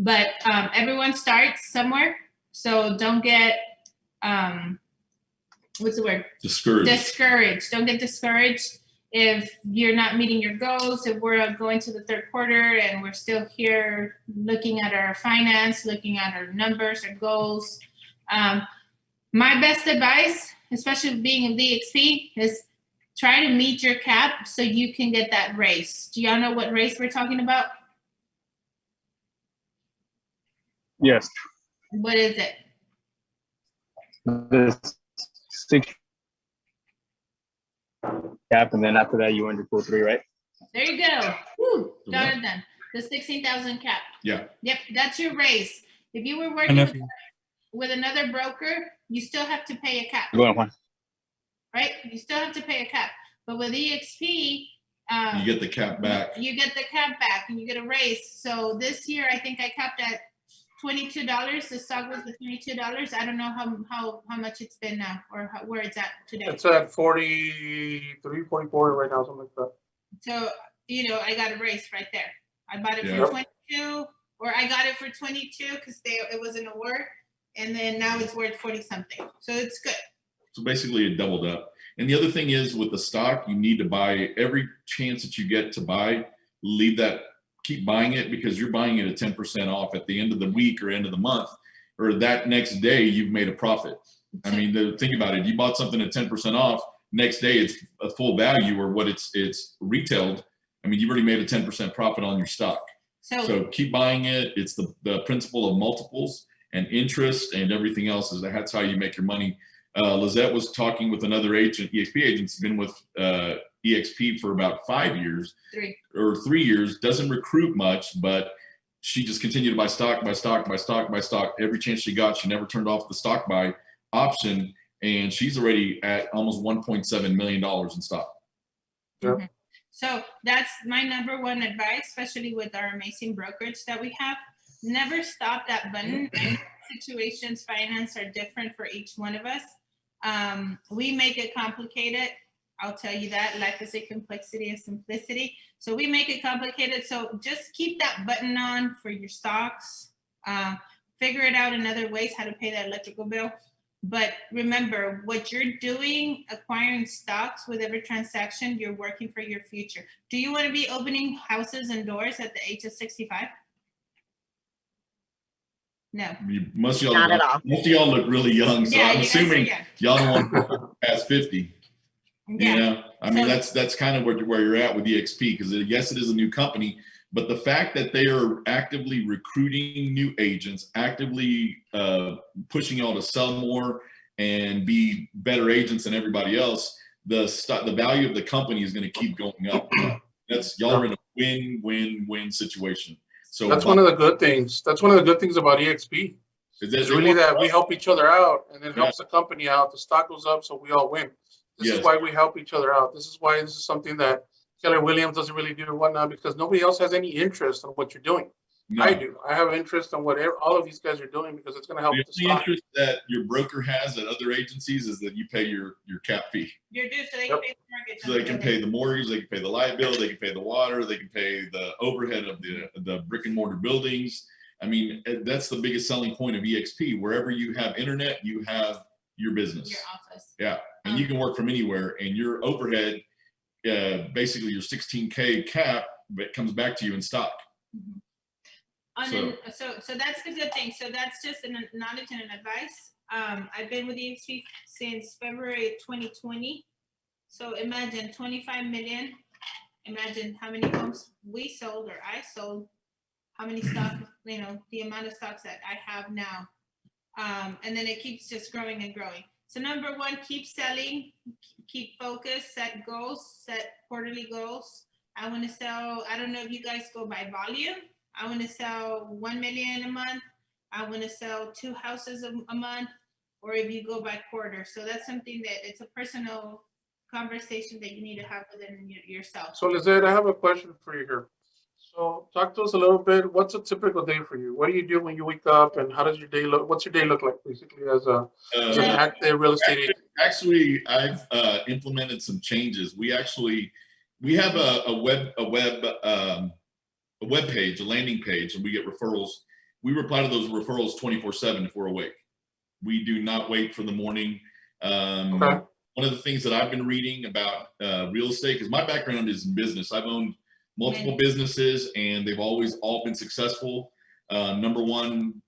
But everyone starts somewhere, so don't get what's the word? Discouraged. Don't get discouraged if you're not meeting your goals. If we're going to the third quarter and we're still here looking at our finance, looking at our numbers, our goals. My best advice, especially being in eXp, is try to meet your cap so you can get that raise. Do y'all know what raise we're talking about? Yes. What is it? The 6 cap, and then after that you went to pool 3, right? There you go. Woo, got it done. The 16,000 cap. Yeah. Yep, that's your raise. If you were working with another broker, you still have to pay a cap. Go on, Juan. Right? You still have to pay a cap. But with eXp, you get the cap back. You get the cap back and you get a raise. So this year, I think I capped at $22. The stock was at $22. I don't know how much it's been now or where it's at today. It's at 43, 44 right now, something like that. So, I got a raise right there. I bought it for 22, or I got it for 22 because it was an award, and then now it's worth 40 something. So it's good. So basically it doubled up. And the other thing is with the stock, you need to buy every chance that you get to buy, keep buying it, because you're buying it at 10% off at the end of the week or end of the month, or that next day you've made a profit. I mean, think about it. You bought something at 10% off, next day it's a full value or what it's retailed. I mean, you've already made a 10% profit on your stock. So keep buying it. It's the principle of multiples and interest and everything else. That's how you make your money. Lizzeth was talking with another agent, eXp agent, has been with eXp for about 5 years. 3 years, doesn't recruit much, but she just continued to buy stock every chance she got. She never turned off the stock buy option, and she's already at almost $1.7 million in stock. Mm-hmm. So that's my number one advice, especially with our amazing brokerage that we have. Never stop that button. And situations, finance are different for each one of us. We make it complicated. I'll tell you that. Life is a complexity of simplicity. So we make it complicated. So just keep that button on for your stocks. Figure it out in other ways, how to pay that electrical bill. But remember, what you're doing, acquiring stocks with every transaction, you're working for your future. Do you want to be opening houses and doors at the age of 65? No. Most of y'all look really young, so I'm assuming y'all don't want to pass 50. Yeah. I mean, that's kind of where you're at with eXp, because yes, it is a new company, but the fact that they are actively recruiting new agents, actively pushing y'all to sell more and be better agents than everybody else, the value of the company is going to keep going up. Y'all are in a win-win-win situation. So that's one of the good things. That's one of the good things about eXp. It's really that we help each other out, and it helps the company out. The stock goes up, so we all win. This is why we help each other out. This is why this is something that Keller Williams doesn't really do whatnot, because nobody else has any interest in what you're doing. No. I do. I have interest in what all of these guys are doing, because it's going to help the stock. The interest that your broker has at other agencies is that you pay your cap fee. Your due, so they can pay the mortgage. So they can pay the mortgage, they can pay the light bill, they can pay the water, they can pay the overhead of the brick and mortar buildings. I mean, that's the biggest selling point of eXp. Wherever you have internet, you have your business. Your office. Yeah, and you can work from anywhere, and your overhead, basically your 16K cap, but comes back to you in stock. Mm-hmm. So that's the good thing. So that's just a knowledge and an advice. I've been with eXp since February 2020. So imagine 25 million. Imagine how many homes we sold or I sold, how many stocks, the amount of stocks that I have now. And then it keeps just growing and growing. So number one, keep selling, keep focused, set goals, set quarterly goals. I want to sell, I don't know if you guys go by volume. I want to sell 1 million a month. I want to sell 2 houses a month, or if you go by quarter. So that's something that it's a personal conversation that you need to have within yourself. So Lizzeth, I have a question for you here. So talk to us a little bit. What's a typical day for you? What do you do when you wake up, and how does your day look? What's your day look like, basically, as an active real estate agent? Actually, I've implemented some changes. We have a web page, a landing page, and we get referrals we reply to those referrals 24/7 if we're awake. We do not wait for the morning. Okay. One of the things that I've been reading about real estate, because my background is in business. I've owned multiple businesses and they've always all been successful. Number one,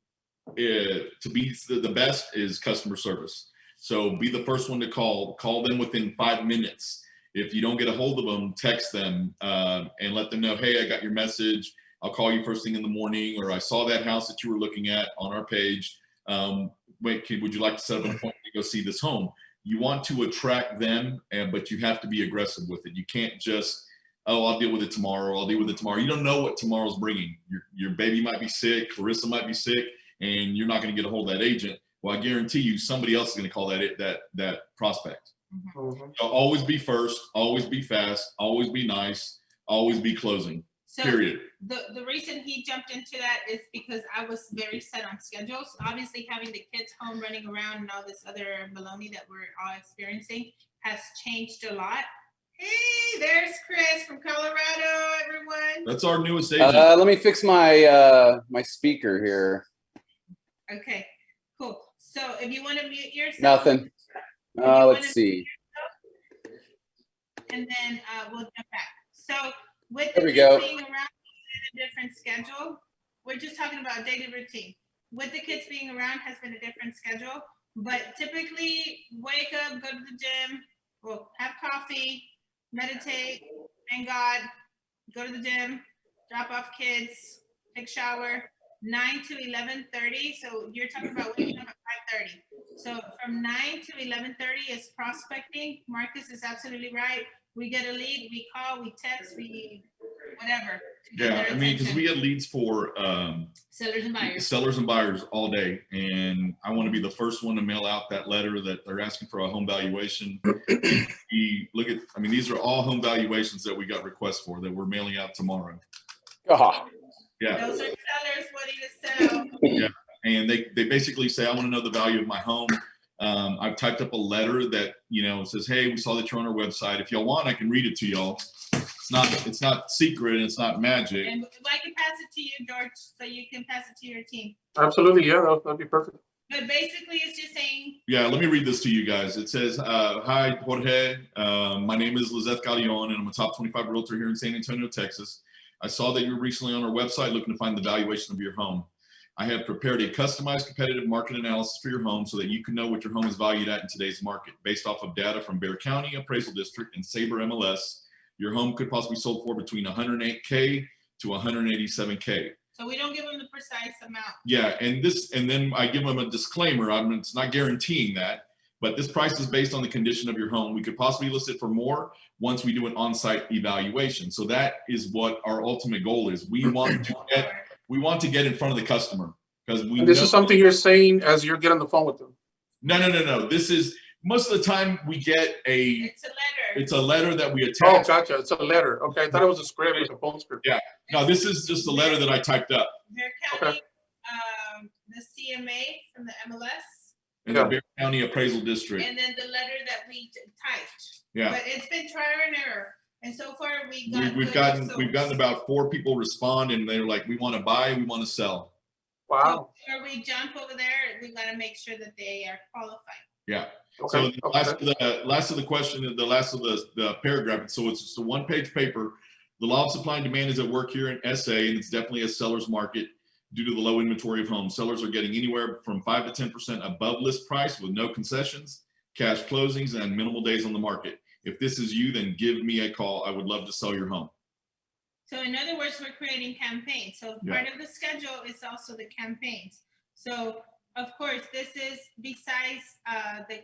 to be the best is customer service. So be the first one to call them within 5 minutes. If you don't get a hold of them, text them and let them know, hey, I got your message. I'll call you first thing in the morning, or I saw that house that you were looking at on our page. Would you like to set up an appointment to go see this home? You want to attract them, but you have to be aggressive with it. You can't just, oh, I'll deal with it tomorrow. I'll deal with it tomorrow. You don't know what tomorrow's bringing. Your baby might be sick. Clarissa might be sick, and you're not going to get a hold of that agent. Well, I guarantee you somebody else is going to call that prospect. Mhm. So always be first, always be fast, always be nice, always be closing. So Period. the reason he jumped into that is because I was very set on schedules. Obviously, having the kids home running around and all this other baloney that we're all experiencing has changed a lot. Hey, there's Chris from Colorado, everyone. That's our newest agent. Let me fix my my speaker here. Okay, cool. So if you want to mute yourself. Nothing. Let's see. And then we'll jump back. So with There the we kids go. being around in a different schedule, we're just talking about daily routine. With the kids being around has been a different schedule, but typically wake up, go to the gym, well, have coffee, meditate, thank God, go to the gym, drop off kids, take shower, 9 to 11:30. So you're talking about waking up at 5:30. So from 9 to 11:30 is prospecting. Marcus is absolutely right. We get a lead, we call, we text, we whatever. to get Yeah, their I mean, because attention. we get leads for sellers and buyers. all day, and I want to be the first one to mail out that letter that they're asking for a home valuation. I mean, these are all home valuations that we got requests for that we're mailing out tomorrow. Oh, Yeah. Those are sellers wanting to sell. Yeah, and they basically say, I want to know the value of my home. I've typed up a letter that, says, hey, we saw that you're on our website. If y'all want, I can read it to y'all. It's not secret and it's not magic. And I can pass it to you, George, so you can pass it to your team. Absolutely, yeah, that'd be perfect. But basically, it's just saying, Yeah, let me read this to you guys. It says, hi, Jorge. My name is Lizzeth, and I'm a top 25 realtor here in San Antonio, Texas. I saw that you were recently on our website looking to find the valuation of your home. I have prepared a customized competitive market analysis for your home so that you can know what your home is valued at in today's market. Based off of data from Bexar County Appraisal District and Sabre MLS, your home could possibly be sold for between $108K to $187K. so we don't give them the precise amount. Yeah, and then I give them a disclaimer. It's not guaranteeing that, but this price is based on the condition of your home. We could possibly list it for more once we do an on-site evaluation. So that is what our ultimate goal is. We want to get in front of the customer because This is something you're saying as you're getting on the phone with them. No. This is most of the time we get It's a letter. it's a letter that we Oh, attach. gotcha. It's a letter. Okay, I thought it was a script, like a phone script. Yeah. No, this is just a letter that I typed up. Bexar County, the CMA from the MLS, In the Bexar County Appraisal District. and then the letter that we typed. Yeah. But it's been trial and error. And so far We've gotten about 4 people respond and they're like, we want to buy, we want to sell. Wow. So before we jump over there, we gotta make sure that they are qualified. Yeah. Okay. So the last of the question, the last of the paragraph. So it's just a 1-page paper. The law of supply and demand is at work here in SA, and it's definitely a seller's market due to the low inventory of homes. Sellers are getting anywhere from 5 to 10% above list price with no concessions, cash closings, and minimal days on the market. If this is you, then give me a call. I would love to sell your home. So in other words, we're creating campaigns. So part of the schedule is also the campaigns. So of course, this is besides the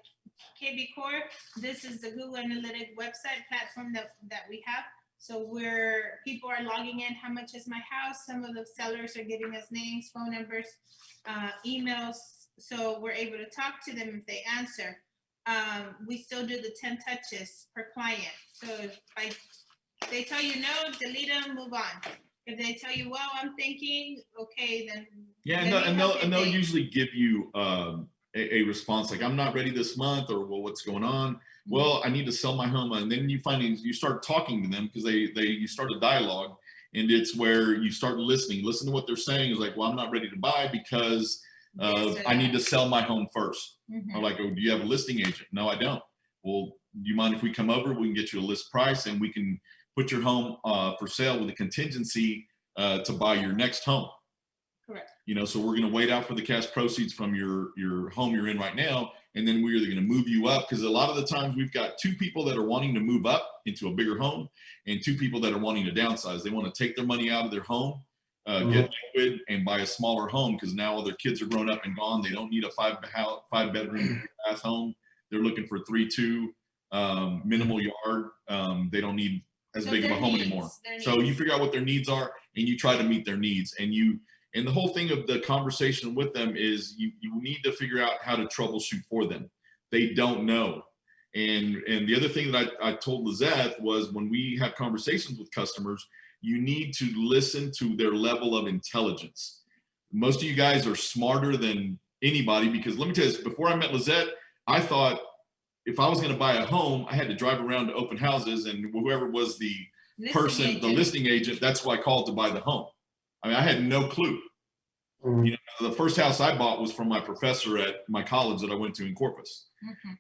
KB Core, this is the Google Analytics website platform that we have. So where people are logging in, how much is my house? Some of the sellers are giving us names, phone numbers, emails. So we're able to talk to them if they answer. We still do the 10 touches per client. So if they tell you no, delete them, move on. If they tell you, well, I'm thinking, okay, then. Yeah, and they'll usually give you a response like, I'm not ready this month, or well, what's going on? Well, I need to sell my home. And then you start talking to them because you start a dialogue, And it's where you start listening. Listen to what they're saying. Is like, well, I'm not ready to buy because I need to sell my home first. Mhm. Or like, oh, do you have a listing agent? No, I don't. Well, do you mind if we come over? We can get you a list price and we can put your home for sale with a contingency to buy your next home. Correct. You know, so we're going to wait out for the cash proceeds from your home you're in right now, and then we're either going to move you up, because a lot of the times we've got two people that are wanting to move up into a bigger home and two people that are wanting to downsize. They want to take their money out of their home, get liquid, and buy a smaller home, because now all their kids are grown up and gone. They don't need a five bedroom bath home. They're looking for 3-2 minimal yard. They don't need as big of a home anymore. So you figure out what their needs are and you try to meet their needs. And the whole thing of the conversation with them is you need to figure out how to troubleshoot for them. They don't know. And the other thing that I told Lizzeth was, when we have conversations with customers, you need to listen to their level of intelligence. Most of you guys are smarter than anybody, because let me tell you this, before I met Lizzeth, I thought if I was going to buy a home, I had to drive around to open houses, and whoever was the listing agent, that's who I called to buy the home. I mean, I had no clue. Mhm. You know, the first house I bought was from my professor at my college that I went to in Corpus.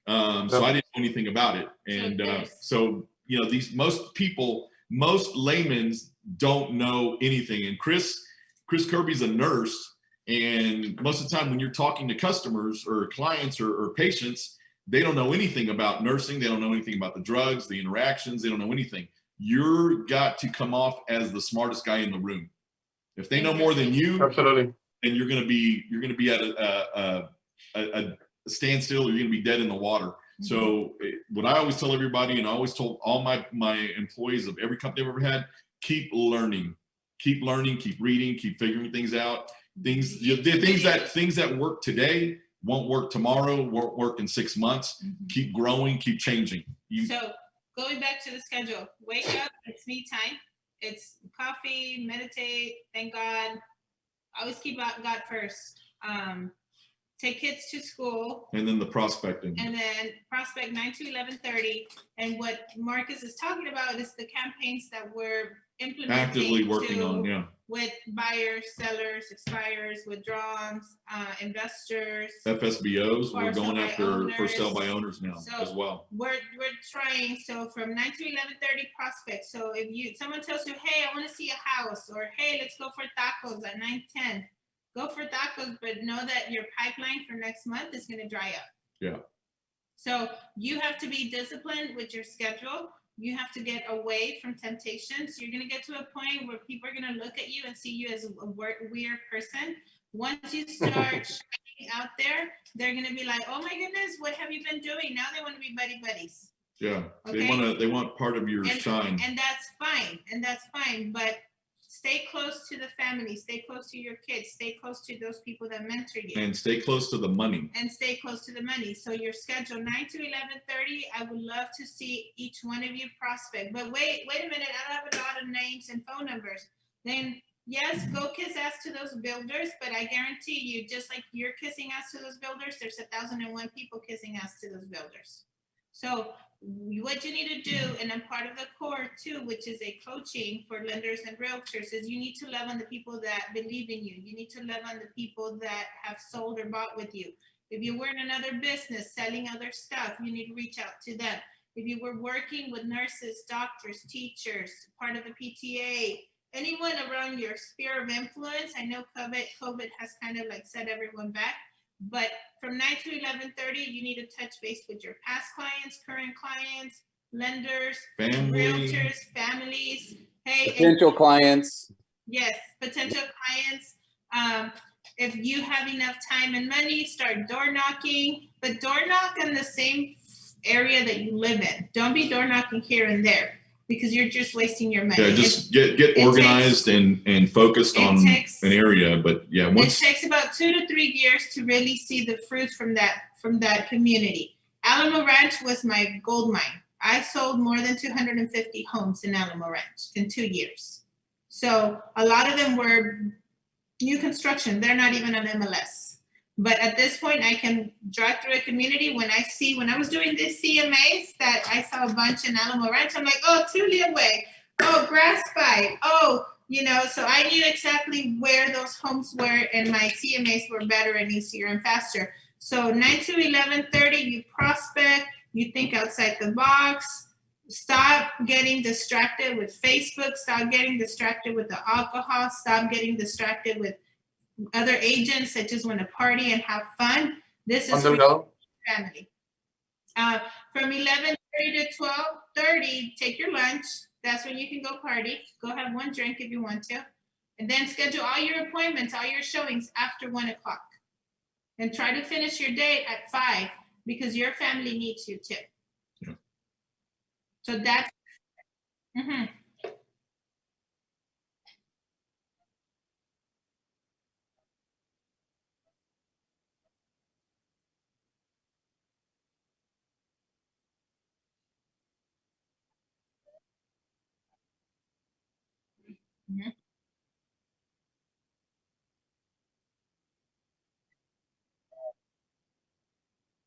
So I didn't know anything about it. And so, you know, most laymen don't know anything. And Chris Kirby's a nurse. And most of the time when you're talking to customers or clients or patients, they don't know anything about nursing. They don't know anything about the drugs, the interactions. They don't know anything. You're got to come off as the smartest guy in the room. If they know more than you, Absolutely. then you're going to be at a standstill, or you're going to be dead in the water. So what I always tell everybody, and I always told all my employees of every company I've ever had, keep learning, keep reading, keep figuring things out. Things that work today won't work tomorrow, won't work in 6 months. Keep growing, keep changing. So going back to the schedule, wake up, it's me time. It's coffee, meditate, thank God. Always keep God first. Take kids to school. And then the prospecting. And then prospect 9 to 11:30. And what Marcus is talking about is the campaigns that we're implementing. Actively working on, yeah. With buyers, sellers, expirers, withdrawals, investors. FSBOs, we're going after for sale by owners now as well. We're trying, so from 9 to 11:30 prospects. So if someone tells you, hey, I want to see a house, or hey, let's go for tacos at 9:10. Go for tacos, but know that your pipeline for next month is going to dry up. Yeah. So you have to be disciplined with your schedule. You have to get away from temptations. You're going to get to a point where people are going to look at you and see you as a weird person. Once you start shining out there, they're going to be like, oh my goodness, what have you been doing? Now they want to be buddies. Yeah. Okay? They want part of your shine. And that's fine. But stay close to the family, stay close to your kids, stay close to those people that mentor you. And stay close to the money. So your schedule 9 to 11:30, I would love to see each one of you prospect. But wait a minute, I don't have a lot of names and phone numbers. Then yes, go kiss ass to those builders, but I guarantee you, just like you're kissing ass to those builders, there's 1,001 people kissing ass to those builders. So what you need to do, and I'm part of the core too, which is a coaching for lenders and realtors, is you need to love on the people that believe in you. You need to love on the people that have sold or bought with you. If you were in another business selling other stuff, you need to reach out to them. If you were working with nurses, doctors, teachers, part of the PTA, anyone around your sphere of influence, I know COVID has kind of like set everyone back. But from 9 to 11:30, you need to touch base with your past clients, current clients, lenders, realtors, families. Hey, potential clients. Yes, potential clients. If you have enough time and money, start door knocking, but door knock in the same area that you live in. Don't be door knocking here and there, because you're just wasting your money. Yeah, just get organized and focused on an area. But yeah, it takes about 2 to 3 years to really see the fruits from that community. Alamo Ranch was my gold mine. I sold more than 250 homes in Alamo Ranch in 2 years. So a lot of them were new construction. They're not even on MLS. But at this point, I can drive through a community. When I was doing this CMAs, that I saw a bunch in Alamo Ranch, I'm like, oh, Tulia Way, oh, Grass Fight, oh, You know, so I knew exactly where those homes were, and my CMAs were better and easier and faster. So 9 to 11:30, you prospect, you think outside the box. Stop getting distracted with Facebook. Stop getting distracted with the alcohol. Stop getting distracted with other agents that just want to party and have fun. This is for your family. From 11:30 to 12:30, take your lunch. That's when you can go party. Go have one drink if you want to. And then schedule all your appointments, all your showings after 1 o'clock. And try to finish your day at 5 because your family needs you too. Yeah. So that's,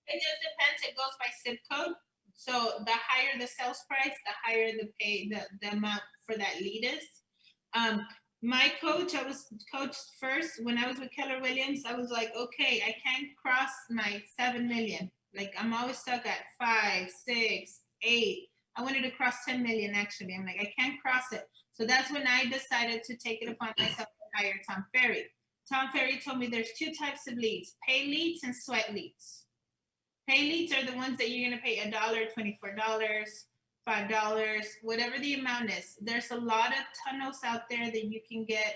it just depends. It goes by zip code. So the higher the sales price, the higher the pay, the amount for that lead is. My coach, I was coached first when I was with Keller Williams. I was like, okay, I can't cross my 7 million. Like I'm always stuck at 5, 6, 8. I wanted to cross 10 million actually. I'm like, I can't cross it. So that's when I decided to take it upon myself to hire Tom Ferry. Tom Ferry told me there's 2 types of leads: pay leads and sweat leads. Pay leads are the ones that you're going to pay $1, $24, $5, whatever the amount is. There's a lot of tunnels out there that you can get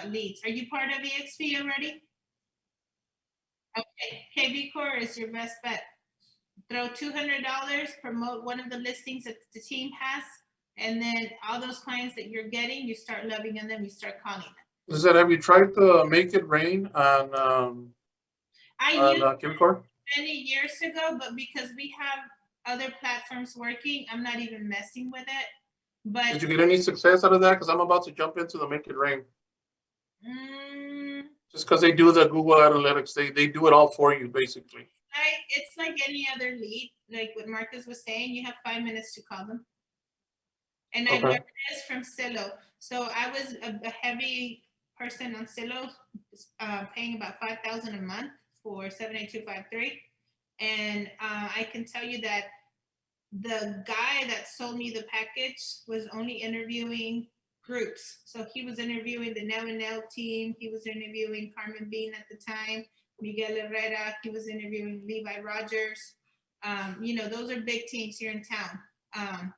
leads. Are you part of eXp already? Okay, KB Core is your best bet. Throw $200, promote one of the listings that the team has, and then all those clients that you're getting, you start loving them, you start calling them. Lizzeth, have you tried to make it rain on KB Core? Many years ago, but because we have other platforms working, I'm not even messing with it. But did you get any success out of that? Because I'm about to jump into the Make It Rain. Just because they do the Google Analytics, they do it all for you basically. It's like any other lead. Like what Marcus was saying, you have 5 minutes to call them. And I learned this from Zillow. So I was a heavy person on Zillow, paying about $5,000 a month for 78253. And I can tell you that the guy that sold me the package was only interviewing groups. So he was interviewing the Nell and Nell team. He was interviewing Carmen Bean at the time, Miguel Herrera. He was interviewing Levi Rogers. You know, those are big teams here in town.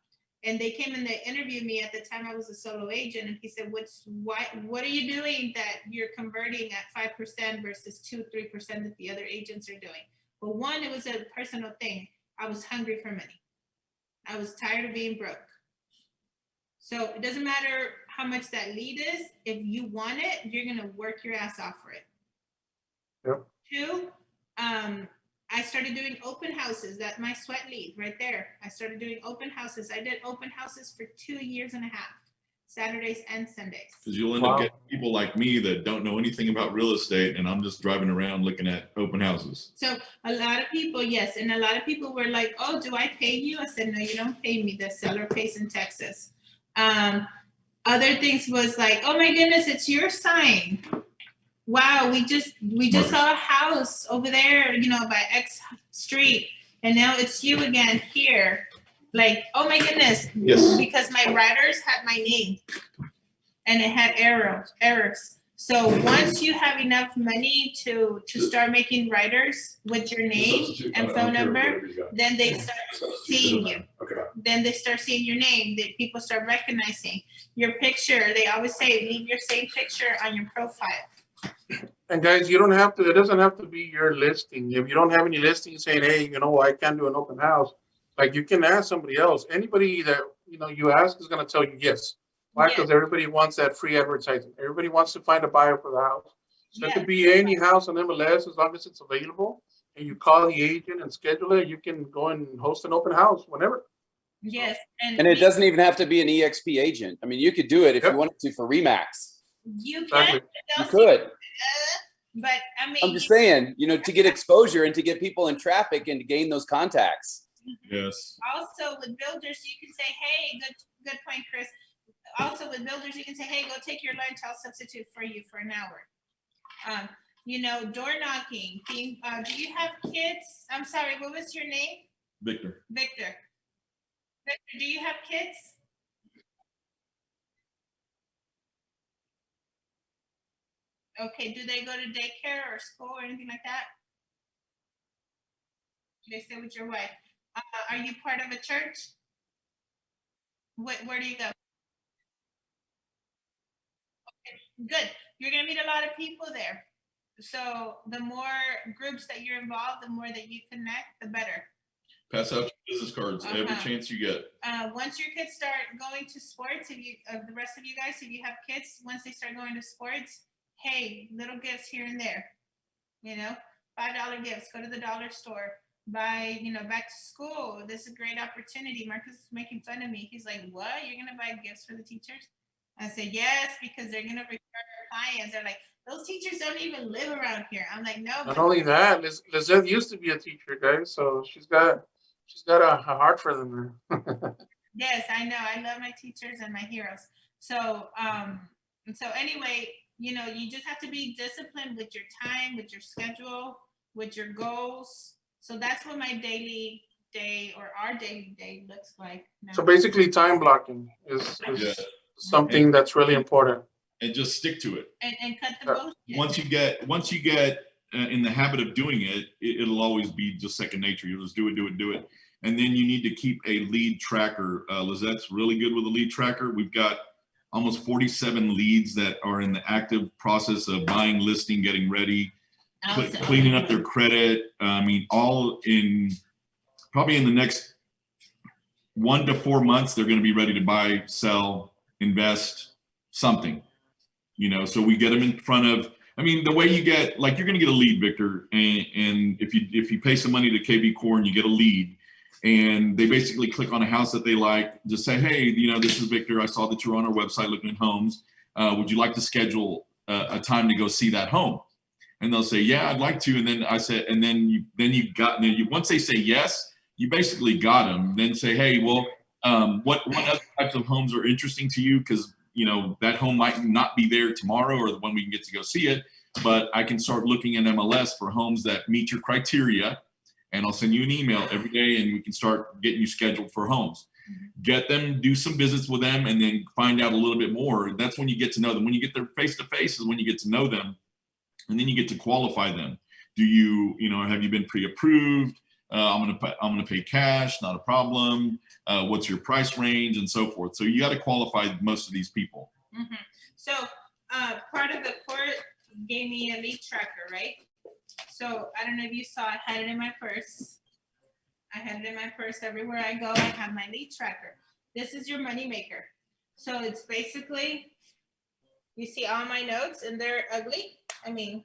And they came and they interviewed me at the time I was a solo agent. And he said, what are you doing that you're converting at 5% versus 2-3% that the other agents are doing? But one, it was a personal thing. I was hungry for money. I was tired of being broke. So it doesn't matter how much that lead is. If you want it, you're going to work your ass off for it. Yep. 2, I started doing open houses. That's my sweat lead right there. I started doing open houses. I did open houses for 2.5 years, Saturdays and Sundays. Because you'll end up getting people like me that don't know anything about real estate, and I'm just driving around looking at open houses. So a lot of people, yes, and a lot of people were like, oh, do I pay you? I said, no, you don't pay me. The seller pays in Texas. Other things was like, oh my goodness, it's your sign. Wow, we just saw a house over there, you know, by X street, and now it's you again here. Like, oh my goodness. Yes. Because my writers had my name and it had errors. So once you have enough money to start making writers with your name and phone number, then they start seeing you. Okay. Then they start seeing your name. People start recognizing your picture. They always say, leave your same picture on your profile. And guys, you don't have to, it doesn't have to be your listing. If you don't have any listings saying, hey, you know, I can't do an open house, like you can ask somebody else. Anybody that, you know, you ask is going to tell you yes. Why? Because everybody wants that free advertising. Everybody wants to find a buyer for the house. So it could be any house on MLS as long as it's available. And you call the agent and schedule it. You can go and host an open house whenever. Yes. And it doesn't even have to be an eXp agent. I mean, you could do it if you wanted to for Remax. You can. You could. But I mean, I'm just saying, you know, to get exposure and to get people in traffic and to gain those contacts. Yes. Also with builders, you can say, hey, good point, Chris. also with builders, you can say, hey, go take your lunch. I'll substitute for you for an hour. You know, door knocking. Do you have kids? I'm sorry, what was your name? Victor. Victor, do you have kids? Okay, do they go to daycare or school or anything like that? Do they stay with your wife? Are you part of a church? Where do you go? Okay, good. You're gonna meet a lot of people there. So the more groups that you're involved, the more that you connect, the better. Pass out your business cards every chance you get. Once your kids start going to sports, if you, the rest of you guys, if you have kids, once they start going to sports, hey, little gifts here and there, you know, $5 gifts, go to the dollar store, buy, you know, back to school. This is a great opportunity. Marcus is making fun of me. He's like, what? You're going to buy gifts for the teachers? I said, yes, because they're going to refer clients. They're like, those teachers don't even live around here. I'm like, no. Not only that, Lizzeth used to be a teacher, guys, so she's got a heart for them. Yes, I know. I love my teachers and my heroes. So, so anyway, you know, you just have to be disciplined with your time, with your schedule, with your goals. So that's what my daily day or our daily day looks like now. So basically, time blocking is something that's really important. And just stick to it. And cut the bullshit. Once you get in the habit of doing it, it'll always be just second nature. You'll just do it. And then you need to keep a lead tracker. Lizzette's really good with a lead tracker. We've got almost 47 leads that are in the active process of buying, listing, getting ready, cleaning up their credit. I mean, all in probably in the next 1 to 4 months, they're going to be ready to buy, sell, invest, something. You know, so we get them in front of, I mean, the way you get, like, you're going to get a lead, Victor, and if you pay some money to KB Core and you get a lead, and they basically click on a house that they like, just say, hey, you know, this is Victor. I saw that you're on our website looking at homes. Would you like to schedule a time to go see that home? And they'll say, yeah, I'd like to. And then I said, and then once they say yes, you basically got them. Then say, hey, well, what other types of homes are interesting to you? Because, you know, that home might not be there tomorrow or when we can get to go see it, but I can start looking at MLS for homes that meet your criteria. And I'll send you an email every day and we can start getting you scheduled for homes. Get them, do some visits with them, and then find out a little bit more. That's when you get to know them. When you get there face to face is when you get to know them, and then you get to qualify them. Do you, have you been pre-approved? I'm gonna pay cash, not a problem. What's your price range, and so forth. So you got to qualify most of these people. Mm-hmm. So part of the court gave me a lead tracker, right? So I don't know if you saw, I had it in my purse. Everywhere I go, I have my lead tracker. This is your money maker. So it's basically, you see all my notes and they're ugly. I mean,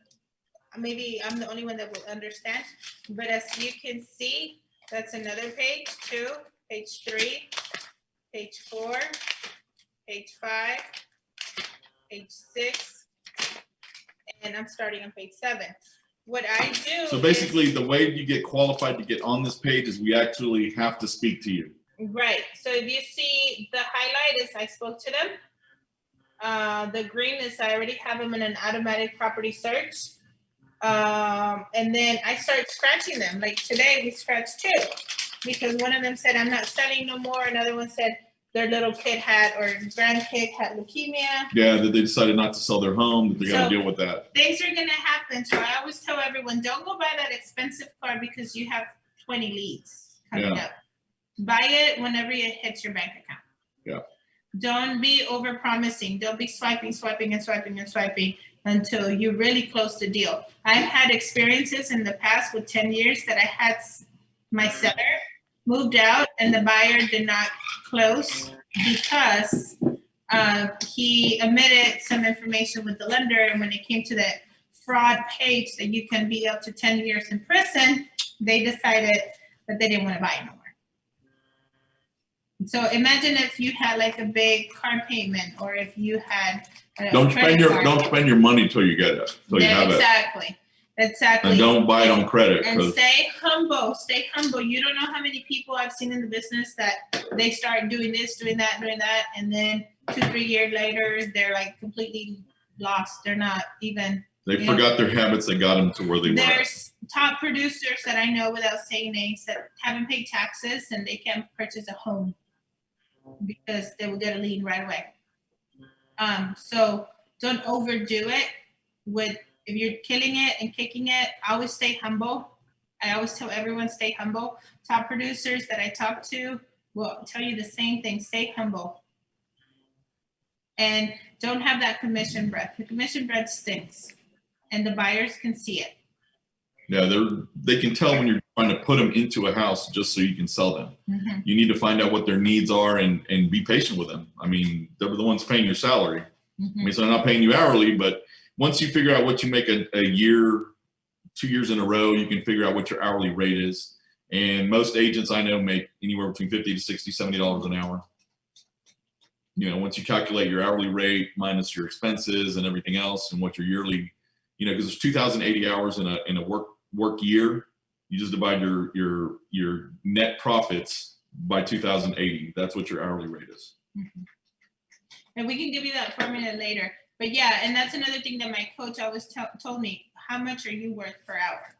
maybe I'm the only one that will understand, but as you can see, that's another page 2, page 3, page 4, page 5, page 6, and I'm starting on page 7. What I do. So basically, the way you get qualified to get on this page is we actually have to speak to you. Right. So if you see the highlight is I spoke to them. The green is I already have them in an automatic property search. And then I start scratching them. Like today we scratched 2 because one of them said, I'm not selling no more. Another one said their little kid had, or grandkid had leukemia. Yeah, that they decided not to sell their home, that they got to deal with that. Things are gonna happen. So I always tell everyone, don't go buy that expensive car because you have 20 leads coming up. Buy it whenever it hits your bank account. Yeah. Don't be over promising. Don't be swiping until you really close the deal. I've had experiences in the past with 10 years that I had my seller moved out and the buyer did not close because he omitted some information with the lender. And when it came to the fraud page that you can be up to 10 years in prison, they decided that they didn't want to buy it no more. So imagine if you had like a big car payment, or if you had don't spend your money till you get it. Till you have it. Exactly. And don't buy it on credit. And 'Cause stay humble. Stay humble. You don't know how many people I've seen in the business that they start doing this, doing that, and then 2-3 years later, they're like completely lost. They're not even. they forgot their habits that got them to where they were. There's top producers that I know, without saying names, that haven't paid taxes and they can't purchase a home because they will get a lien right away. So don't overdo it. If you're killing it and kicking it, always stay humble. I always tell everyone, stay humble. Top producers that I talk to will tell you the same thing. Stay humble. And don't have that commission breath. The commission breath stinks. And the buyers can see it. Yeah, they can tell when you're trying to put them into a house just so you can sell them. Mm-hmm. You need to find out what their needs are and be patient with them. I mean, they're the ones paying your salary. Mm-hmm. I mean, so they're not paying you hourly, but once you figure out what you make a year, 2 years in a row, you can figure out what your hourly rate is. And most agents I know make anywhere between $50 to $60, $70 an hour. You know, once you calculate your hourly rate minus your expenses and everything else and what your yearly, you know, because there's 2,080 hours in a work year. You just divide your net profits by 2,080. That's what your hourly rate is. Mm-hmm. And we can give you that formula later. But yeah, and that's another thing that my coach always told me. How much are you worth per hour?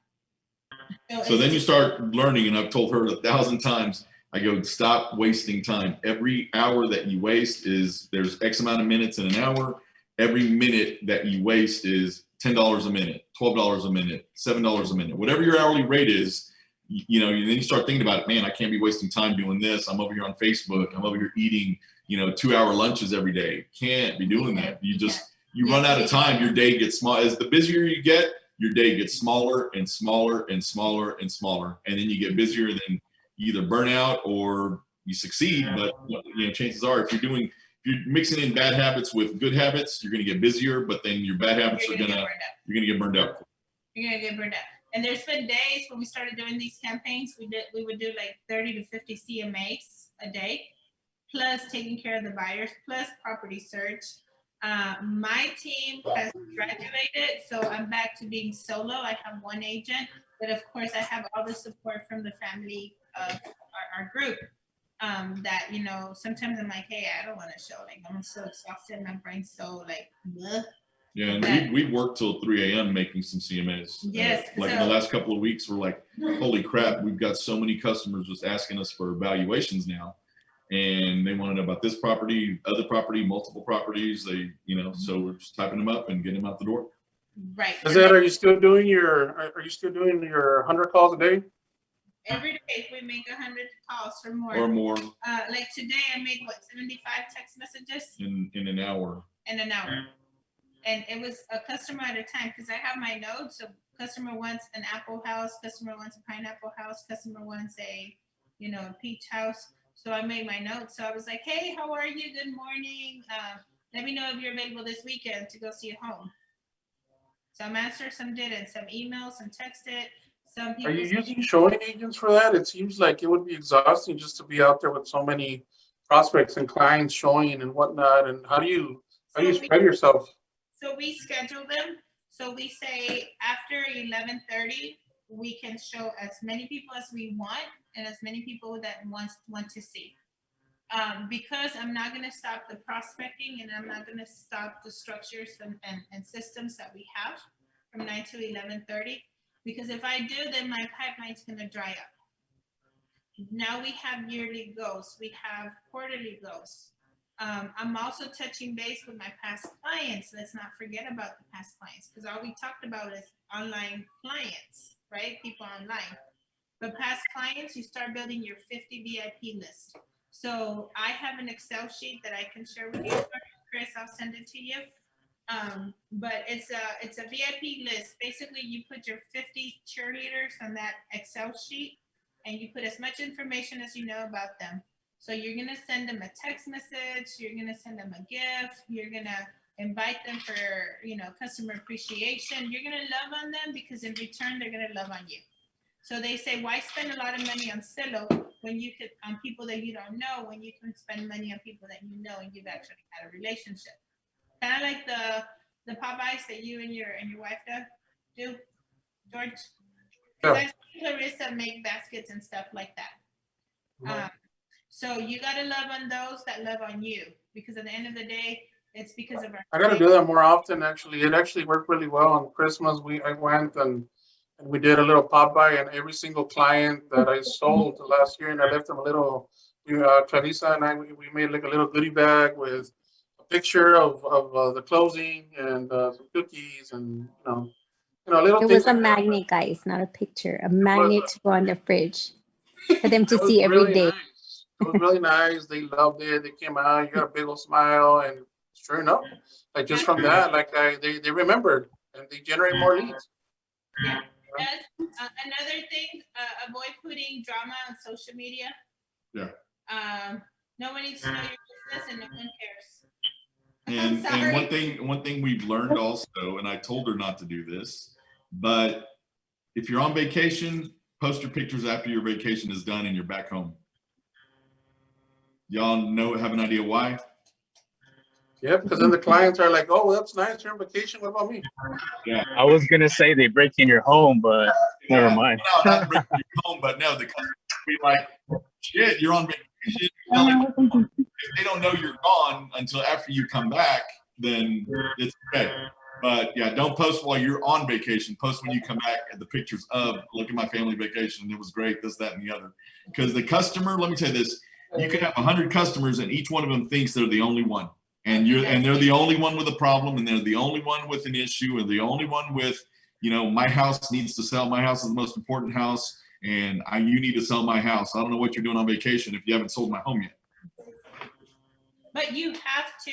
So then you start learning, and I've told her 1,000 times, I go, stop wasting time. Every hour that you waste there's X amount of minutes in an hour. Every minute that you waste is $10 a minute, $12 a minute, $7 a minute. Whatever your hourly rate is, you know, then you start thinking about it, man, I can't be wasting time doing this. I'm over here on Facebook. I'm over here eating, 2-hour lunches every day. Can't be doing that. You run out of time. Your day gets small. As the busier you get, your day gets smaller and smaller and smaller and smaller. And then you get busier, and then you either burn out or you succeed. But chances are, if you're mixing in bad habits with good habits, you're going to get busier, but then your bad habits you're going to get burned out. You're going to get burned out. And there's been days when we started doing these campaigns, we would do like 30 to 50 CMAs a day, plus taking care of the buyers, plus property search. My team has graduated, so I'm back to being solo. I have one agent, but of course I have all the support from the family of our group. That sometimes I'm like, hey, I don't want to show. Like, I'm so exhausted, my brain's so like, bleh. Yeah, and we've worked till 3 a.m. making some CMAs. Yes. In the last couple of weeks, we're like, holy crap, we've got so many customers just asking us for valuations now. And they want to know about this property, other property, multiple properties. So we're just typing them up and getting them out the door. Right. Lizzeth, are you still doing your 100 calls a day? Every day we make 100 calls or more. Like today I made 75 text messages in an hour. And it was a customer at a time, because I have my notes. So customer wants an apple house, customer wants a pineapple house, customer wants a peach house. So I made my notes. So I was like, hey, how are you? Good morning. Let me know if you're available this weekend to go see a home. Some answered, some didn't. Some emailed, some texted. Some people. Are you using showing agents for that? It seems like it would be exhausting just to be out there with so many prospects and clients showing and whatnot. And how do you spread yourself? So we schedule them. So we say after 11:30, we can show as many people as we want and as many people that want to see. Because I'm not going to stop the prospecting, and I'm not going to stop the structures and systems that we have from 9 to 11:30. Because if I do, then my pipeline's going to dry up. Now we have yearly goals. We have quarterly goals. I'm also touching base with my past clients. Let's not forget about the past clients, because all we talked about is online clients, right? People online. But past clients, you start building your 50 VIP list. So I have an Excel sheet that I can share with you, Chris. I'll send it to you. But it's a VIP list. Basically, you put your 50 cheerleaders on that Excel sheet, and you put as much information as you know about them. So you're going to send them a text message. You're going to send them a gift. You're going to invite them for, customer appreciation. You're going to love on them, because in return, they're going to love on you. So they say, why spend a lot of money on Zillow when you could, on people that you don't know, when you can spend money on people that you know and you've actually had a relationship? Kind of like the Popeyes that you and your wife do. George? Yeah. Because I see Clarissa make baskets and stuff like that. So you gotta love on those that love on you, because at the end of the day, it's because of our. I gotta do that more often, actually. It actually worked really well on Christmas. I went and we did a little pop by, and every single client that I sold last year, and I left them a little, Clarissa and I, we made like a little goodie bag with a picture of the closing and some cookies and, little It things was a like that. magnet, guys, not a picture. A magnet to go on the fridge for them to It was see every really day. nice. It was really nice. They loved it. They came out. You got a big old smile, and sure enough, like just from that, they remembered and they generate more leads. Yeah. Another thing, avoid putting drama on social media. Yeah. Nobody needs to know your business, and no one cares. And sorry. one thing we've learned also, and I told her not to do this, but if you're on vacation, post your pictures after your vacation is done and you're back home. Y'all have an idea why? Yeah, because then the clients are like, "Oh, well, that's nice. You're on vacation. What about me?" Yeah, I was gonna say they break in your home, but never mind. No, not breaking your home, but no, the customer will be like, "Shit, you're on vacation." If they don't know you're gone until after you come back, then it's okay. But yeah, don't post while you're on vacation. Post when you come back at the pictures of, look at my family vacation. It was great, this, that, and the other. Because the customer, let me tell you this, you could have 100 customers and each one of them thinks they're the only one. And they're the only one with a problem, and they're the only one with an issue, and the only one with, my house needs to sell. My house is the most important house, and you need to sell my house. I don't know what you're doing on vacation if you haven't sold my home yet. But you have to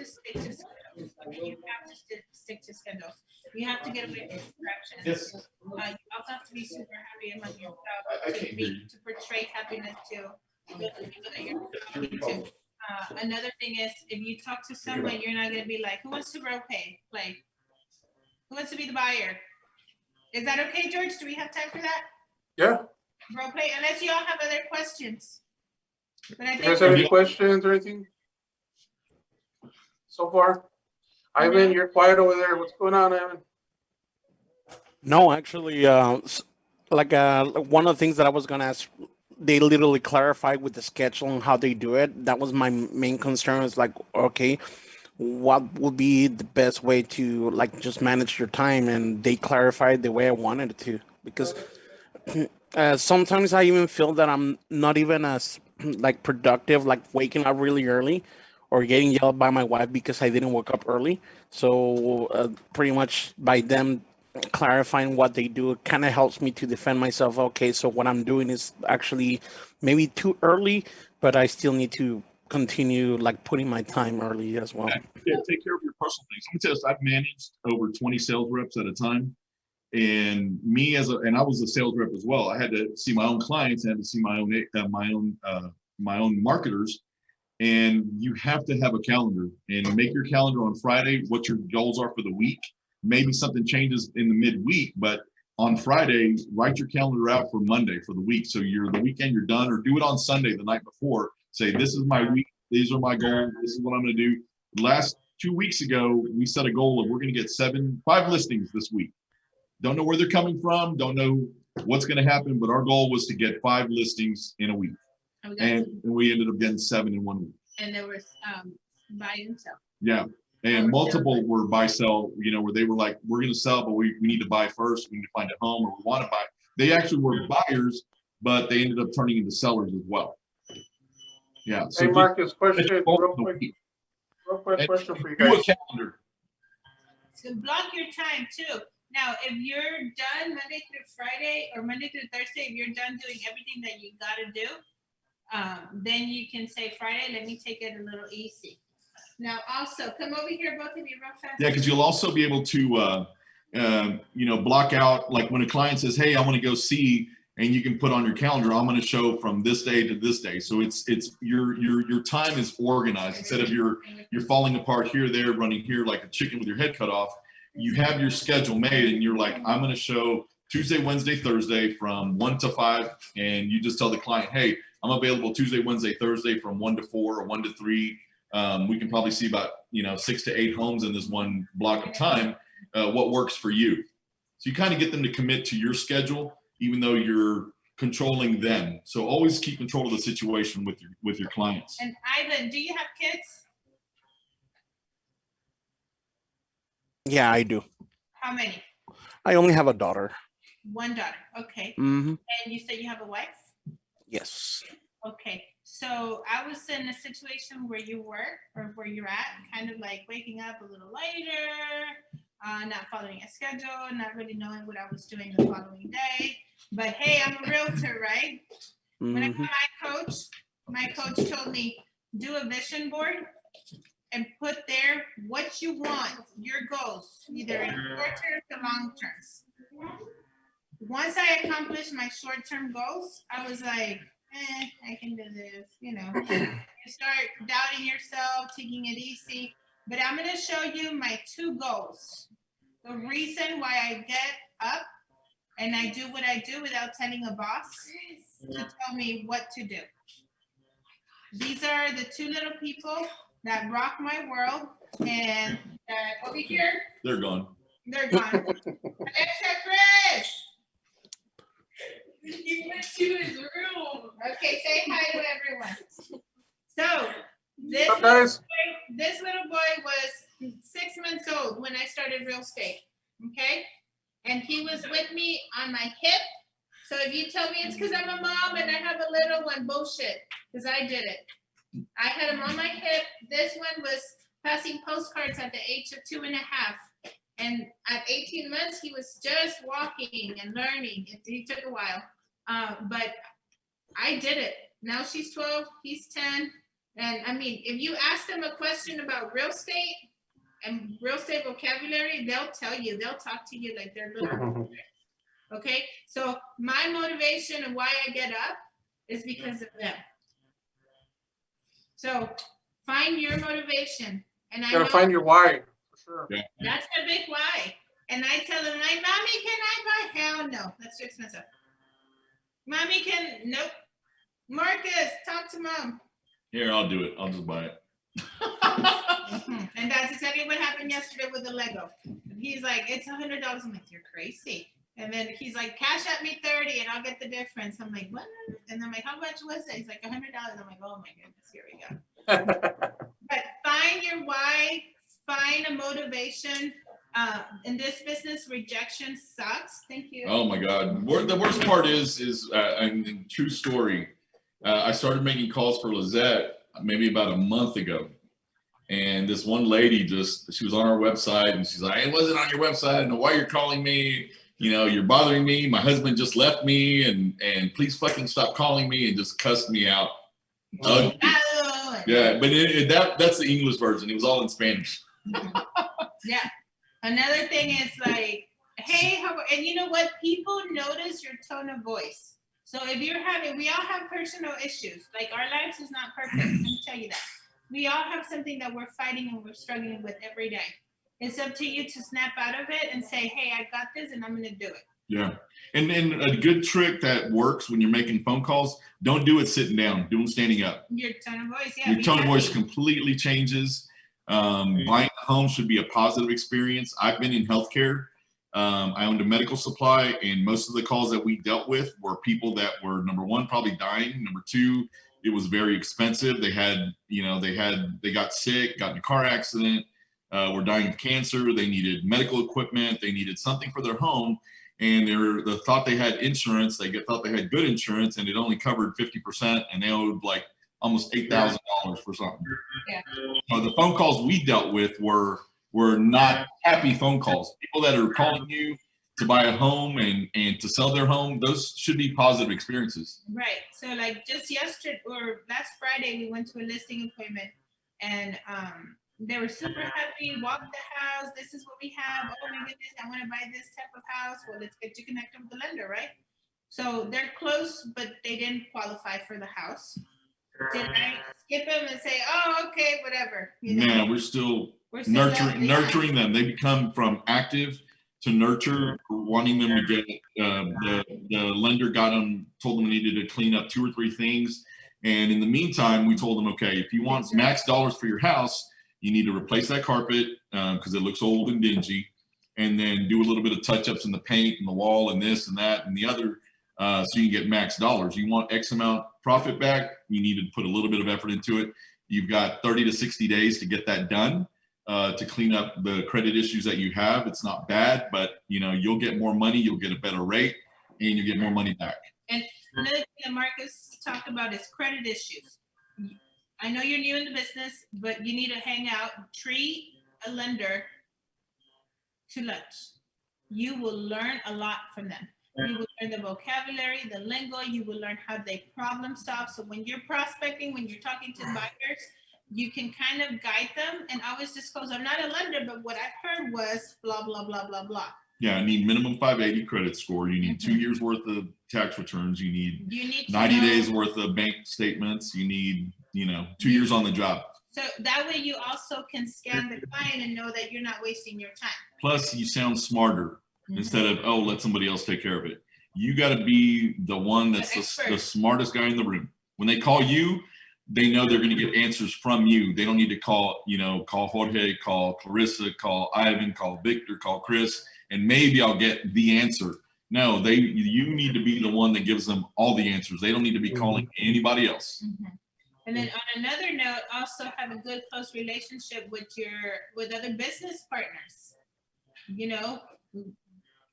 stick to schedules. You have to stick to schedules. You have to get away from distractions. Yes. You also have to be super happy among yourself to portray happiness to the people that you're talking to. Another thing is, if you talk to someone, you're not gonna be like, "Who wants to role play? Who wants to be the buyer?" Is that okay, George? Do we have time for that? Yeah. Role play, unless you all have other questions. But I You guys think have any questions or anything so far? Ivan, you're quiet over there. What's going on, Ivan? No, actually, one of the things that I was gonna ask, they literally clarified with the schedule and how they do it. That was my main concern. Is like, okay, what would be the best way to just manage your time? And they clarified the way I wanted it to, because sometimes I even feel that I'm not even as productive, waking up really early or getting yelled by my wife because I didn't wake up early. So pretty much by them clarifying what they do, it kind of helps me to defend myself. Okay, so what I'm doing is actually maybe too early, but I still need to continue putting my time early as well. Yeah, take care of your personal things. Let me tell you, I've managed over 20 sales reps at a time. And I was a sales rep as well. I had to see my own clients. I had to see my own marketers. And you have to have a calendar and make your calendar on Friday what your goals are for the week. Maybe something changes in the midweek, but on Friday, write your calendar out for Monday for the week. So the weekend you're done, or do it on Sunday the night before. Say, this is my week. These are my goals. This is what I'm going to do. Last 2 weeks ago, we set a goal of we're going to get 5 listings this week. Don't know where they're coming from. Don't know what's going to happen, but our goal was to get 5 listings in a week. And we ended up getting 7 in 1 week. And there was buy and sell. Yeah. And multiple were buy, sell, where they were like, we're going to sell, but we need to buy first. We need to find a home, or we want to buy. They actually were buyers, but they ended up turning into sellers as well. Yeah. So hey, Marcus, question, real quick question for you guys. Do a calendar. So block your time too. Now, if you're done Monday through Friday or Monday through Thursday, if you're done doing everything that you got to do, then you can say, Friday, let me take it a little easy. Now, also, come over here, both of you, real fast. Yeah, because you'll also be able to, block out, when a client says, hey, I want to go see, and you can put on your calendar, I'm going to show from this day to this day. So it's your time is organized. Instead of you're falling apart here, there, running here like a chicken with your head cut off. You have your schedule made, and you're like, I'm going to show Tuesday, Wednesday, Thursday from 1 to 5. And you just tell the client, hey, I'm available Tuesday, Wednesday, Thursday from 1 to 4 or 1 to 3. We can probably see about, 6 to 8 homes in this one block of time. What works for you? So you kind of get them to commit to your schedule, even though you're controlling them. So always keep control of the situation with your clients. And Ivan, do you have kids? Yeah, I do. How many? I only have a daughter. One daughter. Okay. Mm-hmm. And you said you have a wife? Yes. Okay. So I was in a situation where you were, or where you're at, kind of like waking up a little later, not following a schedule, not really knowing what I was doing the following day. But hey, I'm a realtor, right? When I got my coach told me, do a vision board and put there what you want, your goals, either in short term to long terms. Once I accomplished my short-term goals, I was like, I can do this, you know. You start doubting yourself, taking it easy. But I'm gonna show you my 2 goals. The reason why I get up and I do what I do without telling a boss to tell me what to do. These are the 2 little people that rock my world, and over here, They're gone. they're gone. Except Chris. He went to his room. Okay, say hi to everyone. So this little boy was 6 months old when I started real estate. Okay, and he was with me on my hip. So if you tell me it's because I'm a mom and I have a little one, bullshit, because I did it. I had him on my hip. This one was passing postcards at the age of 2.5. And at 18 months, he was just walking and learning. It took a while, but I did it. Now she's 12, he's 10. And I mean, if you ask them a question about real estate and real estate vocabulary, they'll tell you, they'll talk to you like they're little. Okay, so my motivation and why I get up is because of them. So find your motivation. And I gotta find your why, for sure. Yeah. That's the big why. And I tell them, like, Mommy, can I buy? Hell no, that's too expensive. Mommy, nope. Marcus, talk to Mom. Here, I'll do it. I'll just buy it. And that's exactly what happened yesterday with the Lego. He's like, it's $100. I'm like, you're crazy. And then he's like, cash at me 30 and I'll get the difference. I'm like, what? And I'm like, how much was it? He's like, $100. I'm like, oh my goodness, here we go. But find your why, find a motivation. In this business, rejection sucks. Thank you. Oh my God. The worst part is true story. I started making calls for Lizzeth maybe about a month ago. And this one lady she was on our website and she's like, it wasn't on your website. I don't know why you're calling me. You know, you're bothering me. My husband just left me and please fucking stop calling me, and just cussed me out. Yeah, but that's the English version. It was all in Spanish. Yeah. Another thing is like, hey, and you know what? People notice your tone of voice. So if we all have personal issues. Like our lives is not perfect. Let me tell you that. We all have something that we're fighting and we're struggling with every day. It's up to you to snap out of it and say, hey, I got this and I'm going to do it. Yeah. And a good trick that works when you're making phone calls, don't do it sitting down, do them standing up. Your tone of voice, yeah. Your tone of voice completely changes. Buying a home should be a positive experience. I've been in healthcare. I owned a medical supply, and most of the calls that we dealt with were people that were, number one, probably dying. Number two, it was very expensive. They got sick, got in a car accident, were dying of cancer. They needed medical equipment. They needed something for their home. And they thought they had insurance. They thought they had good insurance, and it only covered 50%, and they owed like almost $8,000 for something. Yeah. The phone calls we dealt with were not happy phone calls. People that are calling you to buy a home and to sell their home, those should be positive experiences. Right. So like just yesterday or last Friday, we went to a listing appointment, and they were super happy, walked the house. This is what we have. Oh my goodness, I want to buy this type of house. Well, let's get you connected with the lender, right? So they're close, but they didn't qualify for the house. Did I skip them and say, oh, okay, whatever? You know? Yeah, we're still nurturing them. They become from active to nurture, wanting them to get, the lender told them they needed to clean up 2 or 3 things. And in the meantime, we told them, okay, if you want max dollars for your house, you need to replace that carpet because it looks old and dingy. and then do a little bit of touch-ups in the paint and the wall and this and that and the other, so you can get max dollars. You want X amount profit back, you need to put a little bit of effort into it. You've got 30 to 60 days to get that done, to clean up the credit issues that you have. It's not bad, but you'll get more money, you'll get a better rate, and you get more money back. And another thing that Marcus talked about is credit issues. I know you're new in the business, but you need to hang out, treat a lender to lunch. You will learn a lot from them. You will learn the vocabulary, the lingo, you will learn how they problem solve. So when you're prospecting, when you're talking to buyers, you can kind of guide them and always disclose, I'm not a lender, but what I heard was blah, blah, blah, blah, blah. Yeah, I need minimum 580 credit score. You need 2 years worth of tax returns. You need 90 days worth of bank statements. You need, 2 years on the job. So that way you also can scan the client and know that you're not wasting your time. Plus you sound smarter instead of, oh, let somebody else take care of it. You got to be the one that's the smartest guy in the room. When they call you, they know they're going to get answers from you. They don't need to call Jorge, call Clarissa, call Ivan, call Victor, call Chris, and maybe I'll get the answer. No, you need to be the one that gives them all the answers. They don't need to be calling anybody else. And then on another note, also have a good close relationship with other business partners.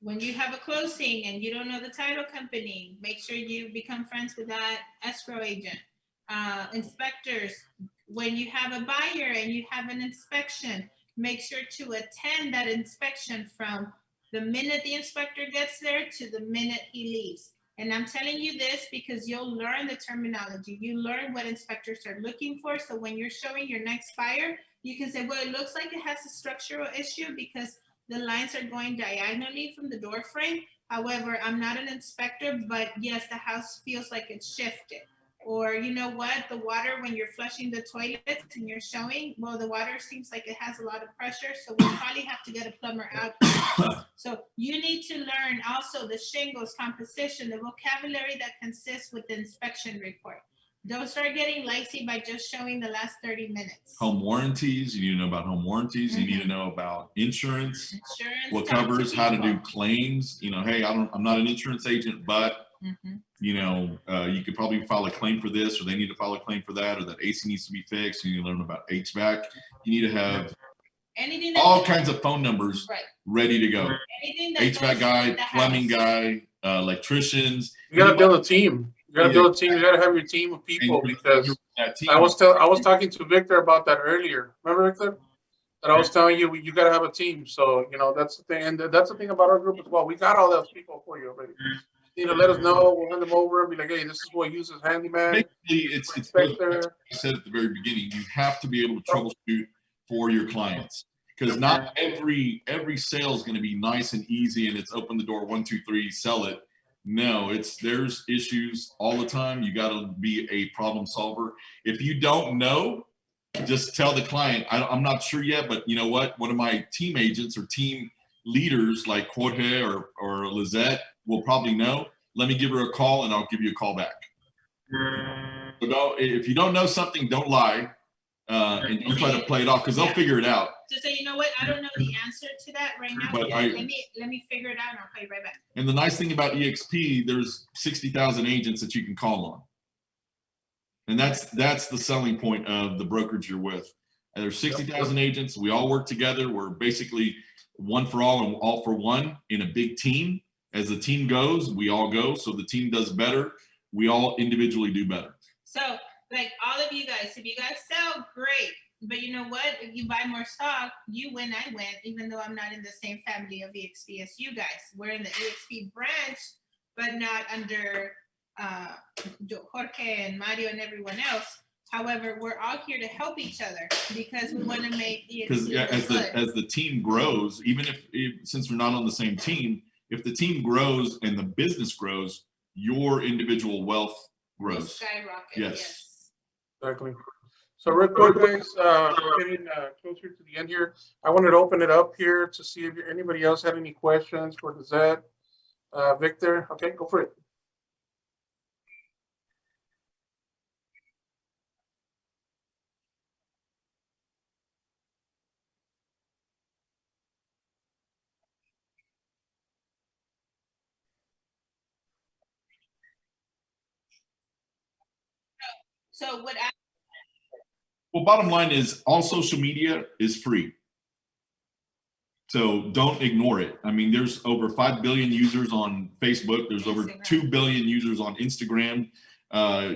When you have a closing and you don't know the title company, make sure you become friends with that escrow agent. Inspectors, when you have a buyer and you have an inspection, make sure to attend that inspection from the minute the inspector gets there to the minute he leaves. And I'm telling you this because you'll learn the terminology. You learn what inspectors are looking for. So when you're showing your next buyer, you can say, well, it looks like it has a structural issue because the lines are going diagonally from the door frame. However, I'm not an inspector, but yes, the house feels like it's shifted. Or you know what, the water, when you're flushing the toilets and you're showing, well, the water seems like it has a lot of pressure, so we'll probably have to get a plumber out. So you need to learn also the shingles composition, the vocabulary that consists with the inspection report. Don't start getting lazy by just showing the last 30 minutes. Home warranties, you need to know about home warranties. You need to know about insurance what covers, how to do claims. Hey, I'm not an insurance agent, but you could probably file a claim for this, or they need to file a claim for that, or that AC needs to be fixed. You need to learn about HVAC. You need to have all kinds of phone numbers ready to go. HVAC guy, plumbing guy, electricians. You gotta build a team. You gotta build a team. You gotta have your team of people, because I was talking to Victor about that earlier. Remember, Victor? That I was telling you, you gotta have a team. So that's the thing, and that's the thing about our group as well. We got all those people for you already. You need to let us know. We'll hand them over and be like, hey, this is what he uses, handyman. Basically, it's I said at the very beginning, you have to be able to troubleshoot for your clients, because not every sale is going to be nice and easy and it's open the door 1, 2, 3, sell it. No, there's issues all the time. You got to be a problem solver. If you don't know, just tell the client, I'm not sure yet, but you know what? One of my team agents or team leaders like Jorge or Lizzeth will probably know. Let me give her a call and I'll give you a call back. So if you don't know something, don't lie, and don't try to play it off, because they'll figure it out. Just say, you know what, I don't know the answer to that right now. But let me figure it out and I'll call you right back. And the nice thing about eXp, there's 60,000 agents that you can call on. And that's the selling point of the brokerage you're with. And there's 60,000 agents. We all work together. We're basically one for all and all for one in a big team. As the team goes, we all go. So the team does better. We all individually do better. So like all of you guys, if you guys sell, great. But you know what? If you buy more stock, you win, I win, even though I'm not in the same family of eXp as you guys. We're in the eXp branch, but not under Jorge and Mario and everyone else. However, we're all here to help each other because we want to make eXp because as the team grows, even if since we're not on the same team, if the team grows and the business grows, your individual wealth grows. Skyrocket. Yes. Exactly. So real quick, guys, we're getting closer to the end here. I wanted to open it up here to see if anybody else had any questions for Lizzeth. Victor, okay, go for it. So what Well, bottom line is all social media is free. So don't ignore it. I mean, there's over 5 billion users on Facebook. There's over Instagram. 2 billion users on Instagram.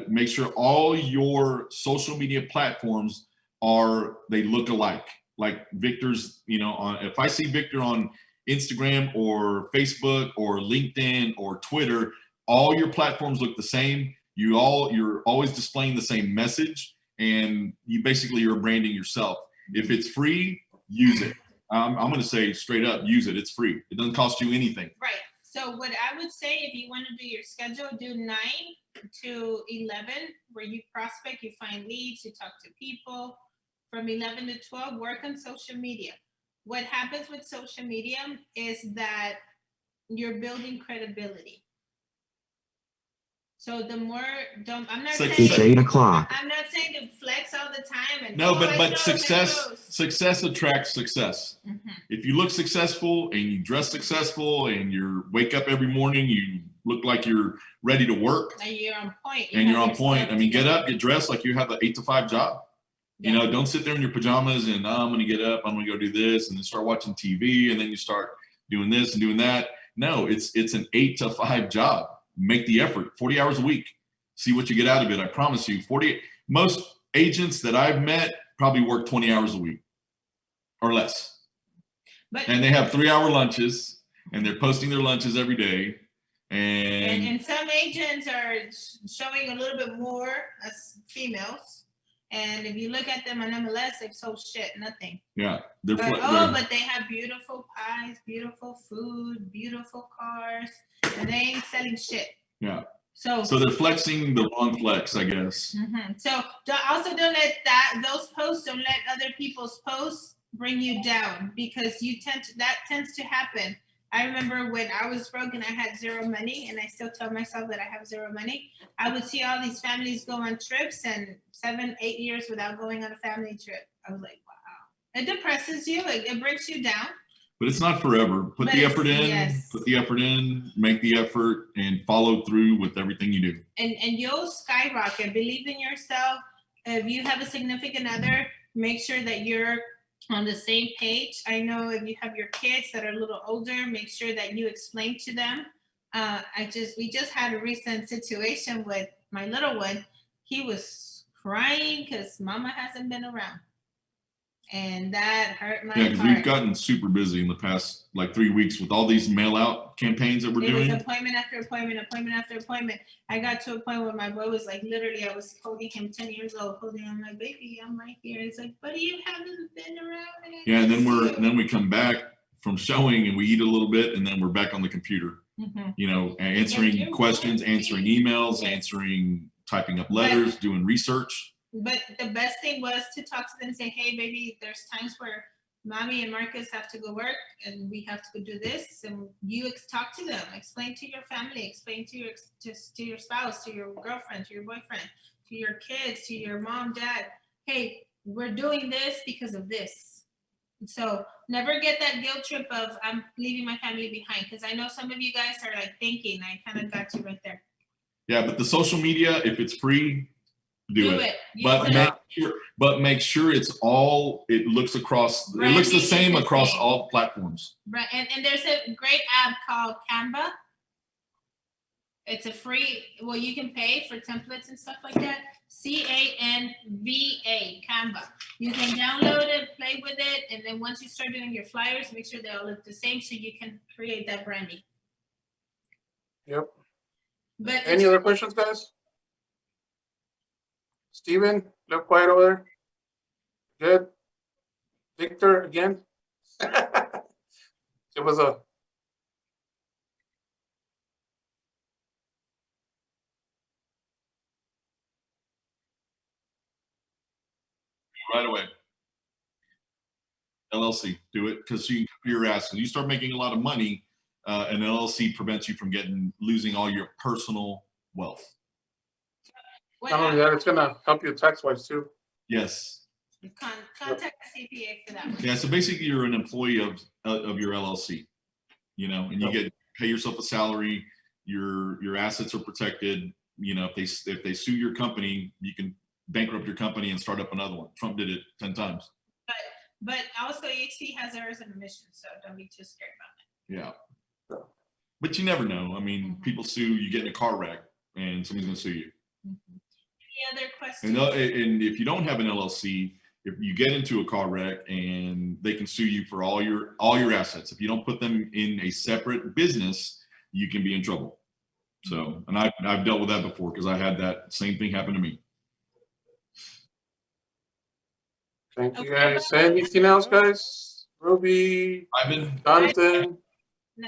Make sure all your social media platforms they look alike. Like Victor's, if I see Victor on Instagram or Facebook or LinkedIn or Twitter, all your platforms look the same. You're always displaying the same message, and you're branding yourself. If it's free, use it. I'm going to say straight up, use it. It's free. It doesn't cost you anything. Right. So what I would say, if you want to do your schedule, do 9 to 11, where you prospect, you find leads, you talk to people. From 11 to 12, work on social media. What happens with social media is that you're building credibility. So the more, I'm not saying It's 8 o'clock. I'm not saying to flex all the time and No, I but know success attracts success. Mhm. If you look successful and you dress successful and you wake up every morning, you look like you're ready to work. And you're on point. And you're on point. I mean, get up, get dressed like you have an 8 to 5 job. Yeah. Don't sit there in your pajamas and I'm going to get up, I'm going to go do this, and then start watching TV, and then you start doing this and doing that. No, it's an 8 to 5 job. Make the effort, 40 hours a week. See what you get out of it. I promise you, most agents that I've met probably work 20 hours a week or less. And they have 3-hour lunches, and they're posting their lunches every day. And some agents are showing a little bit more as females. And if you look at them on MLS, they've sold nothing. Yeah. But they have beautiful pies, beautiful food, beautiful cars, and they ain't selling shit. Yeah. So they're flexing the wrong flex, I guess. Mm-hmm. So don't let those posts, don't let other people's posts bring you down, because that tends to happen. I remember when I was broke and I had zero money, and I still tell myself that I have zero money. I would see all these families go on trips, and 7-8 years without going on a family trip. I was like, wow. It depresses you. It breaks you down. But it's not forever. Put the effort in, make the effort, and follow through with everything you do. And you'll skyrocket. Believe in yourself. If you have a significant other, make sure that you're on the same page. I know if you have your kids that are a little older, make sure that you explain to them. We just had a recent situation with my little one. He was crying because mama hasn't been around. And that hurt my heart. Yeah, because we've gotten super busy in the past 3 weeks with all these mail out campaigns that we're doing. It was appointment after appointment, appointment after appointment. I got to a point where my boy was literally, I was holding him 10 years old, holding him like, baby, I'm right here. It's like, but you haven't been around. Yeah, and then we come back from showing and we eat a little bit, and then we're back on the computer. Mm-hmm. Answering questions, answering emails, typing up letters, doing research. But the best thing was to talk to them and say, hey, baby, there's times where mommy and Marcus have to go work and we have to go do this. And you talk to them, explain to your family, explain to your spouse, to your girlfriend, to your boyfriend, to your kids, to your mom, dad. Hey, we're doing this because of this. So never get that guilt trip of I'm leaving my family behind. Because I know some of you guys are thinking, I kind of got you right there. Yeah, but the social media, if it's free, do it. But make sure it looks the same across all platforms. Right. And there's a great app called Canva. It's a free, you can pay for templates and stuff like that. Canva, Canva. You can download it, play with it, and then once you start doing your flyers, make sure they all look the same so you can create that branding. Yep. But any other questions, guys? Steven, look quiet over there. Good. Victor, again. It was right away. LLC, do it, because you can cover your ass. When you start making a lot of money, an LLC prevents you from losing all your personal wealth. not only that, it's gonna help you tax-wise too. Yes. Contact a CPA for that. Yeah, so basically you're an employee of your LLC, and you pay yourself a salary. Your assets are protected. If they sue your company, you can bankrupt your company and start up another one. Trump did it 10 times. But also eXp has errors and omissions, so don't be too scared about it. Yeah. But you never know. I mean, people sue, you get in a car wreck and somebody's gonna sue you. Any other questions? And if you don't have an LLC, if you get into a car wreck and they can sue you for all your assets, if you don't put them in a separate business, you can be in trouble. So, and I've dealt with that before because I had that same thing happen to me. Thank you guys. Anything else, guys? Ruby, Ivan, Jonathan.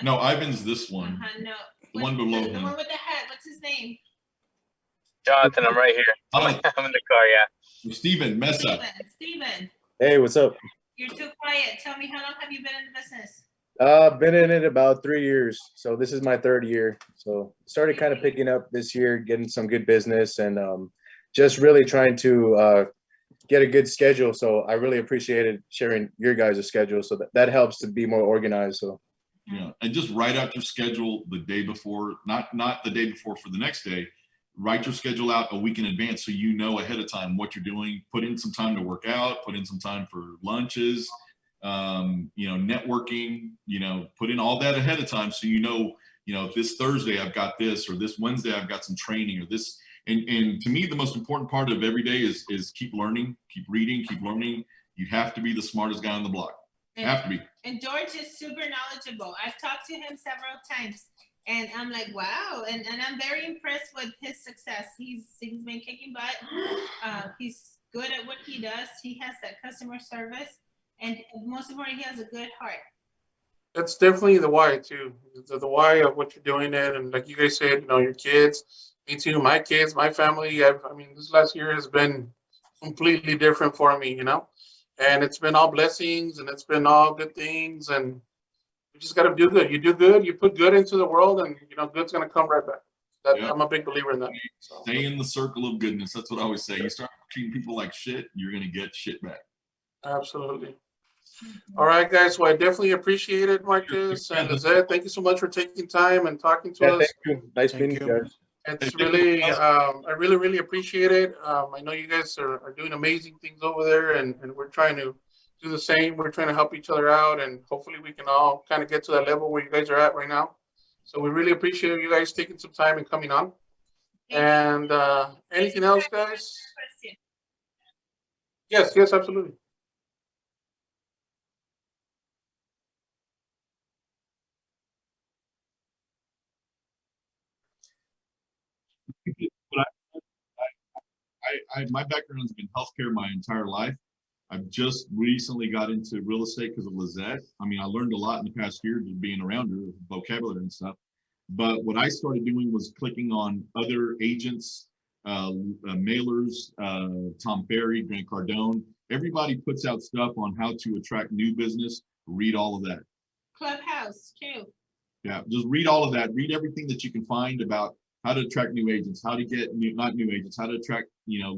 no, Ivan's this one. No. The one below The him. one with the hat. What's his name? Jonathan, I'm right here. I'm in the car, yeah. Steven, Mesa. Steven. Hey, what's up? You're too quiet. Tell me, how long have you been in the business? Been in it about 3 years. So this is my 3rd year. So started kind of picking up this year, getting some good business and just really trying to get a good schedule. So I really appreciated sharing your guys' schedule. So that helps to be more organized. So Yeah, and just write out your schedule the day before, not the day before for the next day. Write your schedule out a week in advance so you know ahead of time what you're doing. Put in some time to work out, put in some time for lunches, networking, put in all that ahead of time so this Thursday I've got this, or this Wednesday I've got some training, or this. And to me, the most important part of every day is keep learning, keep reading, keep learning. You have to be the smartest guy on the block. Have to be. And George is super knowledgeable. I've talked to him several times. And I'm like, wow. And I'm very impressed with his success. He's been kicking butt. He's good at what he does. He has that customer service. And most importantly, he has a good heart. That's definitely the why too. The why of what you're doing it. And like you guys said, your kids, me too, my kids, my family. This last year has been completely different for me, and it's been all blessings and it's been all good things. And you just got to do good. You do good, you put good into the world, and good's gonna come right back. I'm a big believer in that. So. Stay in the circle of goodness. That's what I always say. You start treating people like shit, you're gonna get shit back. Absolutely. All right, guys. Well, I definitely appreciate it, Marcus and Lizzeth. Thank you so much for taking time and talking to us. Thank you. Nice meeting you guys. It's really, I really, really appreciate it. I know you guys are doing amazing things over there, and we're trying to do the same. We're trying to help each other out, and hopefully we can all kind of get to that level where you guys are at right now. So we really appreciate you guys taking some time and coming on. And anything else, guys? Yes, absolutely. My background has been healthcare my entire life. I've just recently got into real estate because of Lizzeth. I mean, I learned a lot in the past year just being around her, vocabulary and stuff. But what I started doing was clicking on other agents, mailers, Tom Ferry, Grant Cardone. Everybody puts out stuff on how to attract new business. Read all of that. Clubhouse too. Yeah, just read all of that. Read everything that you can find about how to attract new agents, how to get not new agents, how to attract,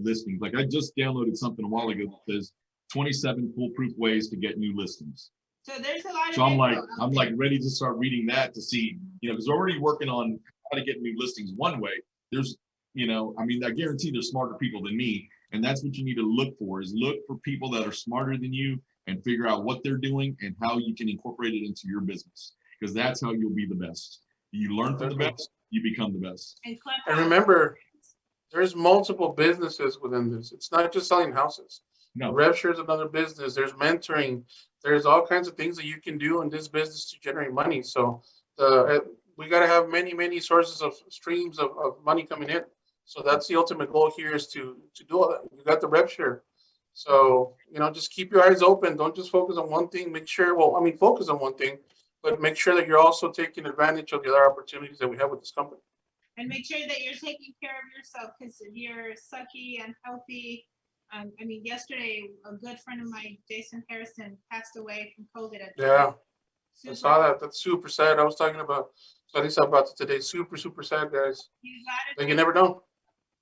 listings. Like I just downloaded something a while ago that says 27 foolproof ways to get new listings. So there's a lot of. So I'm like ready to start reading that to see, because we're already working on how to get new listings one way. There's, I guarantee there's smarter people than me. And that's what you need to look for, is look for people that are smarter than you and figure out what they're doing and how you can incorporate it into your business. Because that's how you'll be the best. You learn from the best, you become the best. And remember, there's multiple businesses within this. It's not just selling houses. No. Rev share is another business. There's mentoring. There's all kinds of things that you can do in this business to generate money. So we got to have many, many sources of streams of money coming in. So that's the ultimate goal here, is to do all that. You got the rev share. So, just keep your eyes open. Don't just focus on one thing. Focus on one thing, but make sure that you're also taking advantage of the other opportunities that we have with this company. And make sure that you're taking care of yourself, because if you're sucky and healthy. Yesterday, a good friend of mine, Jason Harrison, passed away from COVID. Yeah, I saw that. That's super sad. I was talking about Clarissa about it today. Super, super sad, guys. You never know.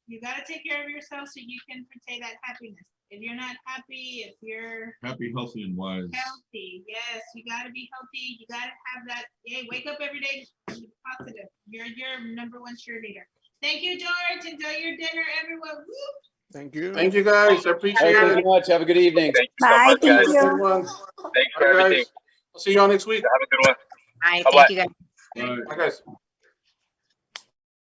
You got to take care of yourself so you can portray that happiness. If you're not happy, if you're happy, healthy, and wise. Healthy, yes. You got to be healthy. You got to have that. Hey, wake up every day positive. You're your number one cheerleader. Thank you, George. Enjoy your dinner, everyone. Woo! Thank you. Thank you, guys. I appreciate Thank you it. much. Have a good evening. Thank you so Bye, much, thank guys. you. Good one. Thanks for Bye, everything. guys. I'll see y'all next week. Have a good one. All right, Bye-bye. thank you guys. Bye, guys.